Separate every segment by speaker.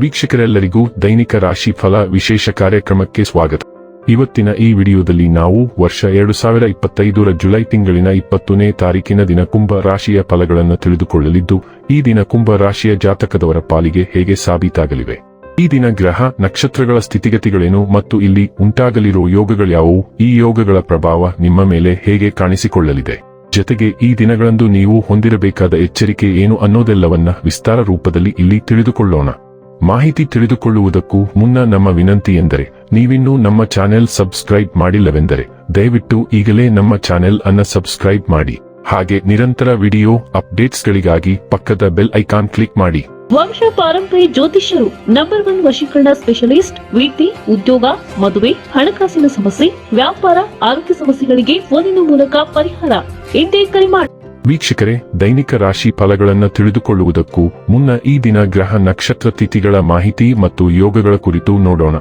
Speaker 1: ವೀಕ್ಷಕರೆಲ್ಲರಿಗೂ ದೈನಿಕ ರಾಶಿ ಫಲ ವಿಶೇಷ ಕಾರ್ಯಕ್ರಮಕ್ಕೆ ಸ್ವಾಗತ. ಇವತ್ತಿನ ಈ ವಿಡಿಯೋದಲ್ಲಿ ನಾವು ವರ್ಷ 2025ರ ಜುಲೈ ತಿಂಗಳಿನ 20ನೇ ತಾರೀಕಿನ ದಿನ ಕುಂಭ ರಾಶಿಯ ಫಲಗಳನ್ನು ತಿಳಿದುಕೊಳ್ಳಲಿದ್ದು, ಈ ದಿನ ಕುಂಭ ರಾಶಿಯ ಜಾತಕದವರ ಪಾಲಿಗೆ ಹೇಗೆ ಸಾಬೀತಾಗಲಿವೆ, ಈ ದಿನ ಗ್ರಹ ನಕ್ಷತ್ರಗಳ ಸ್ಥಿತಿಗತಿಗಳೇನು ಮತ್ತು ಇಲ್ಲಿ ಉಂಟಾಗಲಿರುವ ಯೋಗಗಳ್ಯಾವುವು, ಈ ಯೋಗಗಳ ಪ್ರಭಾವ ನಿಮ್ಮ ಮೇಲೆ ಹೇಗೆ ಕಾಣಿಸಿಕೊಳ್ಳಲಿದೆ, ಜೊತೆಗೆ ಈ ದಿನಗಳಂದು ನೀವು ಹೊಂದಿರಬೇಕಾದ ಎಚ್ಚರಿಕೆ ಏನು ಅನ್ನೋದೆಲ್ಲವನ್ನ ವಿಸ್ತಾರ ರೂಪದಲ್ಲಿ ಇಲ್ಲಿ ತಿಳಿದುಕೊಳ್ಳೋಣ. ಮಾಹಿತಿ ತಿಳಿದುಕೊಳ್ಳುವುದಕ್ಕೂ ಮುನ್ನ ನಮ್ಮ ವಿನಂತಿ ಎಂದರೆ, ನೀವಿನ್ನೂ ನಮ್ಮ ಚಾನೆಲ್ ಸಬ್ಸ್ಕ್ರೈಬ್ ಮಾಡಿಲ್ಲವೆಂದರೆ ದಯವಿಟ್ಟು ಈಗಲೇ ನಮ್ಮ ಚಾನೆಲ್ ಅನ್ನು ಸಬ್ಸ್ಕ್ರೈಬ್ ಮಾಡಿ. ಹಾಗೆ ನಿರಂತರ ವಿಡಿಯೋ ಅಪ್ಡೇಟ್ಸ್ಗಳಿಗಾಗಿ ಪಕ್ಕದ ಬೆಲ್ ಐಕಾನ್ ಕ್ಲಿಕ್ ಮಾಡಿ.
Speaker 2: ವಂಶ ಪಾರಂಪರ್ಯ ಜ್ಯೋತಿಷ್ಯರು ನಂಬರ್ 1 ವಶೀಕರಣ ಸ್ಪೆಷಲಿಸ್ಟ್. ವೃತ್ತಿ, ಉದ್ಯೋಗ, ಮದುವೆ, ಹಣಕಾಸಿನ ಸಮಸ್ಯೆ, ವ್ಯಾಪಾರ, ಆರೋಗ್ಯ ಸಮಸ್ಯೆಗಳಿಗೆ ಫೋನಿನ ಮೂಲಕ ಪರಿಹಾರ. ಇಂದೇ ಕರೆ ಮಾಡಿ.
Speaker 1: ವೀಕ್ಷಕರೇ, ದೈನಿಕ ರಾಶಿ ಫಲಗಳನ್ನು ತಿಳಿದುಕೊಳ್ಳುವುದಕ್ಕೂ ಮುನ್ನ ಈ ದಿನ ಗ್ರಹ ನಕ್ಷತ್ರ ತಿಥಿಗಳ ಮಾಹಿತಿ ಮತ್ತು ಯೋಗಗಳ ಕುರಿತು ನೋಡೋಣ.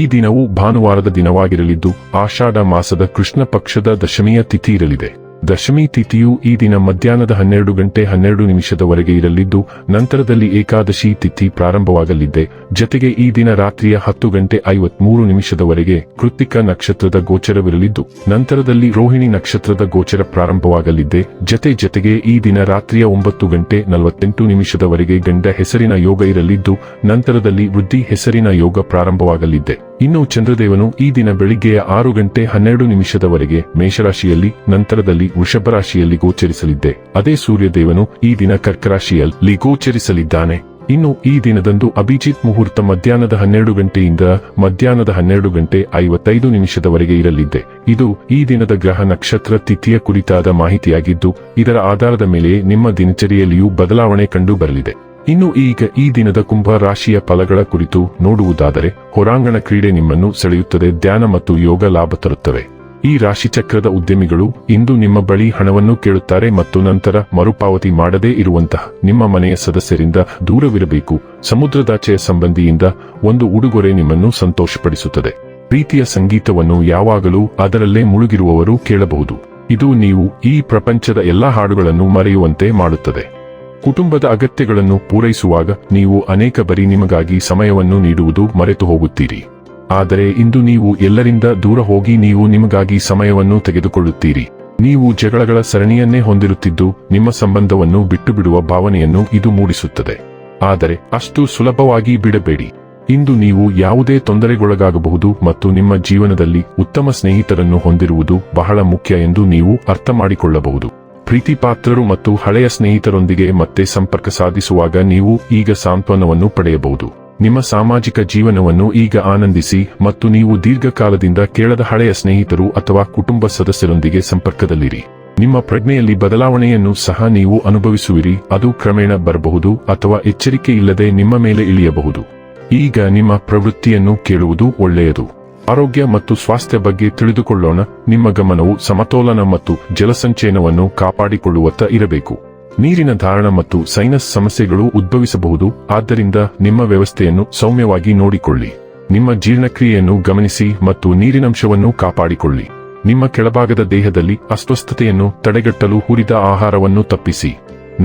Speaker 1: ಈ ದಿನವು ಭಾನುವಾರದ ದಿನವಾಗಿರಲಿದ್ದು, ಆಷಾಢ ಮಾಸದ ಕೃಷ್ಣ ಪಕ್ಷದ ದಶಮಿಯ ತಿಥಿ ಇರಲಿದೆ. ದಶಮಿ ತಿಥಿಯು ಈ ದಿನ ಮಧ್ಯಾಹ್ನದ 12:12 ಇರಲಿದ್ದು, ನಂತರದಲ್ಲಿ ಏಕಾದಶಿ ತಿಥಿ ಪ್ರಾರಂಭವಾಗಲಿದೆ. ಜೊತೆಗೆ ಈ ದಿನ ರಾತ್ರಿಯ 10:53 ಕೃತ್ತಿಕ ನಕ್ಷತ್ರದ ಗೋಚರವಿರಲಿದ್ದು, ನಂತರದಲ್ಲಿ ರೋಹಿಣಿ ನಕ್ಷತ್ರದ ಗೋಚರ ಪ್ರಾರಂಭವಾಗಲಿದೆ. ಜೊತೆಗೆ ಈ ದಿನ ರಾತ್ರಿಯ 9:48 ಗಂಡ ಹೆಸರಿನ ಯೋಗ ಇರಲಿದ್ದು, ನಂತರದಲ್ಲಿ ವೃದ್ಧಿ ಹೆಸರಿನ ಯೋಗ ಪ್ರಾರಂಭವಾಗಲಿದೆ. ಇನ್ನು ಚಂದ್ರದೇವನು ಈ ದಿನ ಬೆಳಿಗ್ಗೆಯ 6:12 ಮೇಷರಾಶಿಯಲ್ಲಿ, ನಂತರದಲ್ಲಿ ವೃಷಭ ರಾಶಿಯಲ್ಲಿ ಗೋಚರಿಸಲಿದೆ. ಅದೇ ಸೂರ್ಯದೇವನು ಈ ದಿನ ಕರ್ಕ ರಾಶಿಯಲ್ಲಿ ಗೋಚರಿಸಲಿದ್ದಾನೆ. ಇನ್ನು ಈ ದಿನದಂದು ಅಭಿಜಿತ್ ಮುಹೂರ್ತ ಮಧ್ಯಾಹ್ನದ 12 ಗಂಟೆಯಿಂದ ಮಧ್ಯಾಹ್ನದ 12:55 ಇರಲಿದೆ. ಇದು ಈ ದಿನದ ಗ್ರಹ ನಕ್ಷತ್ರ ತಿಥಿಯ ಕುರಿತಾದ ಮಾಹಿತಿಯಾಗಿದ್ದು, ಇದರ ಆಧಾರದ ಮೇಲೆ ನಿಮ್ಮ ದಿನಚರಿಯಲ್ಲಿಯೂ ಬದಲಾವಣೆ ಕಂಡು ಬರಲಿದೆ. ಇನ್ನು ಈಗ ಈ ದಿನದ ಕುಂಭ ರಾಶಿಯ ಫಲಗಳ ಕುರಿತು ನೋಡುವುದಾದರೆ, ಹೊರಾಂಗಣ ಕ್ರೀಡೆ ನಿಮ್ಮನ್ನು ಸೆಳೆಯುತ್ತದೆ, ಧ್ಯಾನ ಮತ್ತು ಯೋಗ ಲಾಭ ತರುತ್ತವೆ. ಈ ರಾಶಿಚಕ್ರದ ಉದ್ಯಮಿಗಳು ಇಂದು ನಿಮ್ಮ ಬಳಿ ಹಣವನ್ನು ಕೇಳುತ್ತಾರೆ ಮತ್ತು ನಂತರ ಮರುಪಾವತಿ ಮಾಡದೇ ಇರುವಂತಹ ನಿಮ್ಮ ಮನೆಯ ಸದಸ್ಯರಿಂದ ದೂರವಿರಬೇಕು. ಸಮುದ್ರದಾಚೆಯ ಸಂಬಂಧಿಯಿಂದ ಒಂದು ಉಡುಗೊರೆ ನಿಮ್ಮನ್ನು ಸಂತೋಷಪಡಿಸುತ್ತದೆ. ಪ್ರೀತಿಯ ಸಂಗೀತವನ್ನು ಯಾವಾಗಲೂ ಅದರಲ್ಲೇ ಮುಳುಗಿರುವವರು ಕೇಳಬಹುದು. ಇದು ನೀವು ಈ ಪ್ರಪಂಚದ ಎಲ್ಲಾ ಹಾಡುಗಳನ್ನು ಮರೆಯುವಂತೆ ಮಾಡುತ್ತದೆ. ಕುಟುಂಬದ ಅಗತ್ಯಗಳನ್ನು ಪೂರೈಸುವಾಗ ನೀವು ಅನೇಕ ಬಾರಿ ನಿಮಗಾಗಿ ಸಮಯವನ್ನು ನೀಡುವುದು ಮರೆತು ಹೋಗುತ್ತೀರಿ. ಆದರೆ ಇಂದು ನೀವು ಎಲ್ಲರಿಂದ ದೂರ ಹೋಗಿ ನೀವು ನಿಮಗಾಗಿ ಸಮಯವನ್ನು ತೆಗೆದುಕೊಳ್ಳುತ್ತೀರಿ. ನೀವು ಜಗಳಗಳ ಸರಣಿಯನ್ನೇ ಹೊಂದಿರುತ್ತಿದ್ದು, ನಿಮ್ಮ ಸಂಬಂಧವನ್ನು ಬಿಟ್ಟು ಬಿಡುವ ಭಾವನೆಯನ್ನು ಇದು ಮೂಡಿಸುತ್ತದೆ. ಆದರೆ ಅಷ್ಟು ಸುಲಭವಾಗಿ ಬಿಡಬೇಡಿ. ಇಂದು ನೀವು ಯಾವುದೇ ತೊಂದರೆಗೊಳಗಾಗಬಹುದು ಮತ್ತು ನಿಮ್ಮ ಜೀವನದಲ್ಲಿ ಉತ್ತಮ ಸ್ನೇಹಿತರನ್ನು ಹೊಂದಿರುವುದು ಬಹಳ ಮುಖ್ಯ ಎಂದು ನೀವು ಅರ್ಥ ಮಾಡಿಕೊಳ್ಳಬಹುದು. ಪ್ರೀತಿ ಪಾತ್ರರು ಮತ್ತು ಹಳೆಯ ಸ್ನೇಹಿತರೊಂದಿಗೆ ಮತ್ತೆ ಸಂಪರ್ಕ ಸಾಧಿಸುವಾಗ ನೀವು ಈಗ ಸಾಂತ್ವನವನ್ನು ಪಡೆಯಬಹುದು. ನಿಮ್ಮ ಸಾಮಾಜಿಕ ಜೀವನವನ್ನು ಈಗ ಆನಂದಿಸಿ ಮತ್ತು ನೀವು ದೀರ್ಘಕಾಲದಿಂದ ಕೇಳದ ಹಳೆಯ ಸ್ನೇಹಿತರು ಅಥವಾ ಕುಟುಂಬ ಸದಸ್ಯರೊಂದಿಗೆ ಸಂಪರ್ಕದಲ್ಲಿರಿ. ನಿಮ್ಮ ಪ್ರಜ್ಞೆಯಲ್ಲಿ ಬದಲಾವಣೆಯನ್ನು ಸಹ ನೀವು ಅನುಭವಿಸುವಿರಿ. ಅದು ಕ್ರಮೇಣ ಬರಬಹುದು ಅಥವಾ ಎಚ್ಚರಿಕೆ ಇಲ್ಲದೆ ನಿಮ್ಮ ಮೇಲೆ ಇಳಿಯಬಹುದು. ಈಗ ನಿಮ್ಮ ಪ್ರವೃತ್ತಿಯನ್ನು ಕೇಳುವುದು ಒಳ್ಳೆಯದು. ಆರೋಗ್ಯ ಮತ್ತು ಸ್ವಾಸ್ಥ್ಯ ಬಗ್ಗೆ ತಿಳಿದುಕೊಳ್ಳೋಣ. ನಿಮ್ಮ ಗಮನವು ಸಮತೋಲನ ಮತ್ತು ಜಲಸಂಚಯನವನ್ನು ಕಾಪಾಡಿಕೊಳ್ಳುವತ್ತ ಇರಬೇಕು. ನೀರಿನ ಧಾರಣ ಮತ್ತು ಸೈನಸ್ ಸಮಸ್ಯೆಗಳು ಉದ್ಭವಿಸಬಹುದು, ಆದ್ದರಿಂದ ನಿಮ್ಮ ವ್ಯವಸ್ಥೆಯನ್ನು ಸೌಮ್ಯವಾಗಿ ನೋಡಿಕೊಳ್ಳಿ. ನಿಮ್ಮ ಜೀರ್ಣಕ್ರಿಯೆಯನ್ನು ಗಮನಿಸಿ ಮತ್ತು ನೀರಿನಂಶವನ್ನು ಕಾಪಾಡಿಕೊಳ್ಳಿ. ನಿಮ್ಮ ಕೆಳಭಾಗದ ದೇಹದಲ್ಲಿ ಅಸ್ವಸ್ಥತೆಯನ್ನು ತಡೆಗಟ್ಟಲು ಹುರಿದ ಆಹಾರವನ್ನು ತಪ್ಪಿಸಿ.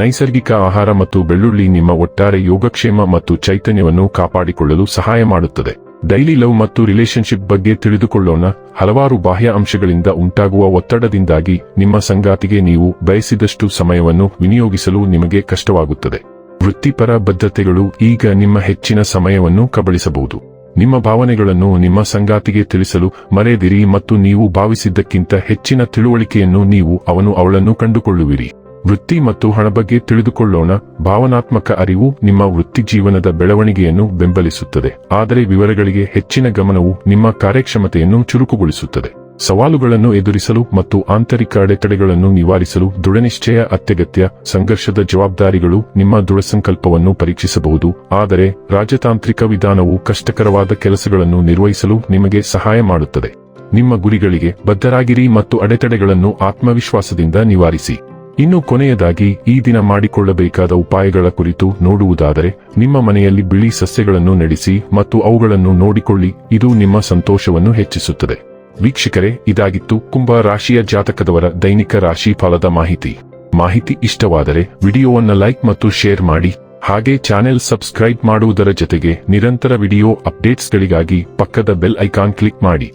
Speaker 1: ನೈಸರ್ಗಿಕ ಆಹಾರ ಮತ್ತು ಬೆಳ್ಳುಳ್ಳಿ ನಿಮ್ಮ ಒಟ್ಟಾರೆ ಯೋಗಕ್ಷೇಮ ಮತ್ತು ಚೈತನ್ಯವನ್ನು ಕಾಪಾಡಿಕೊಳ್ಳಲು ಸಹಾಯ ಮಾಡುತ್ತದೆ. ಡೈಲಿ ಲವ್ ಮತ್ತು ರಿಲೇಶನ್ಶಿಪ್ ಬಗ್ಗೆ ತಿಳಿದುಕೊಳ್ಳೋಣ. ಹಲವಾರು ಬಾಹ್ಯ ಅಂಶಗಳಿಂದ ಉಂಟಾಗುವ ಒತ್ತಡದಿಂದಾಗಿ ನಿಮ್ಮ ಸಂಗಾತಿಗೆ ನೀವು ಬಯಸಿದಷ್ಟು ಸಮಯವನ್ನು ವಿನಿಯೋಗಿಸಲು ನಿಮಗೆ ಕಷ್ಟವಾಗುತ್ತದೆ. ವೃತ್ತಿಪರ ಬದ್ಧತೆಗಳು ಈಗ ನಿಮ್ಮ ಹೆಚ್ಚಿನ ಸಮಯವನ್ನು ಕಬಳಿಸಬಹುದು. ನಿಮ್ಮ ಭಾವನೆಗಳನ್ನು ನಿಮ್ಮ ಸಂಗಾತಿಗೆ ತಿಳಿಸಲು ಮರೆಯದಿರಿ ಮತ್ತು ನೀವು ಭಾವಿಸಿದ್ದಕ್ಕಿಂತ ಹೆಚ್ಚಿನ ತಿಳುವಳಿಕೆಯನ್ನು ನೀವು ಅವಳನ್ನು ಕಂಡುಕೊಳ್ಳುವಿರಿ. ವೃತ್ತಿ ಮತ್ತು ಹಣ ಬಗ್ಗೆ ತಿಳಿದುಕೊಳ್ಳೋಣ. ಭಾವನಾತ್ಮಕ ಅರಿವು ನಿಮ್ಮ ವೃತ್ತಿ ಜೀವನದ ಬೆಳವಣಿಗೆಯನ್ನು ಬೆಂಬಲಿಸುತ್ತದೆ, ಆದರೆ ವಿವರಗಳಿಗೆ ಹೆಚ್ಚಿನ ಗಮನವು ನಿಮ್ಮ ಕಾರ್ಯಕ್ಷಮತೆಯನ್ನು ಚುರುಕುಗೊಳಿಸುತ್ತದೆ. ಸವಾಲುಗಳನ್ನು ಎದುರಿಸಲು ಮತ್ತು ಆಂತರಿಕ ಅಡೆತಡೆಗಳನ್ನು ನಿವಾರಿಸಲು ದೃಢನಿಶ್ಚಯ ಅತ್ಯಗತ್ಯ. ಸಂಘರ್ಷದ ಜವಾಬ್ದಾರಿಗಳು ನಿಮ್ಮ ದೃಢಸಂಕಲ್ಪವನ್ನು ಪರೀಕ್ಷಿಸಬಹುದು, ಆದರೆ ರಾಜತಾಂತ್ರಿಕ ವಿಧಾನವು ಕಷ್ಟಕರವಾದ ಕೆಲಸಗಳನ್ನು ನಿರ್ವಹಿಸಲು ನಿಮಗೆ ಸಹಾಯ ಮಾಡುತ್ತದೆ. ನಿಮ್ಮ ಗುರಿಗಳಿಗೆ ಬದ್ಧರಾಗಿರಿ ಮತ್ತು ಅಡೆತಡೆಗಳನ್ನು ಆತ್ಮವಿಶ್ವಾಸದಿಂದ ನಿವಾರಿಸಿ. ಇನ್ನು ಕೊನೆಯದಾಗಿ ಈ ದಿನ ಮಾಡಿಕೊಳ್ಳಬೇಕಾದ ಉಪಾಯಗಳ ಕುರಿತು ನೋಡುವುದಾದರೆ, ನಿಮ್ಮ ಮನೆಯಲ್ಲಿ ಬಿಳಿ ಸಸ್ಯಗಳನ್ನು ನೆಡೆಸಿ ಮತ್ತು ಅವುಗಳನ್ನು ನೋಡಿಕೊಳ್ಳಿ. ಇದು ನಿಮ್ಮ ಸಂತೋಷವನ್ನು ಹೆಚ್ಚಿಸುತ್ತದೆ. ವೀಕ್ಷಕರೇ, ಇದಾಗಿತ್ತು ಕುಂಭ ರಾಶಿಯ ಜಾತಕದವರ ದೈನಿಕ ರಾಶಿ ಫಲದ ಮಾಹಿತಿ. ಇಷ್ಟವಾದರೆ ವಿಡಿಯೋವನ್ನು ಲೈಕ್ ಮತ್ತು ಶೇರ್ ಮಾಡಿ. ಹಾಗೆ ಚಾನೆಲ್ ಸಬ್ಸ್ಕ್ರೈಬ್ ಮಾಡುವುದರ ಜೊತೆಗೆ ನಿರಂತರ ವಿಡಿಯೋ ಅಪ್ಡೇಟ್ಸ್ಗಳಿಗಾಗಿ ಪಕ್ಕದ ಬೆಲ್ ಐಕಾನ್ ಕ್ಲಿಕ್ ಮಾಡಿ.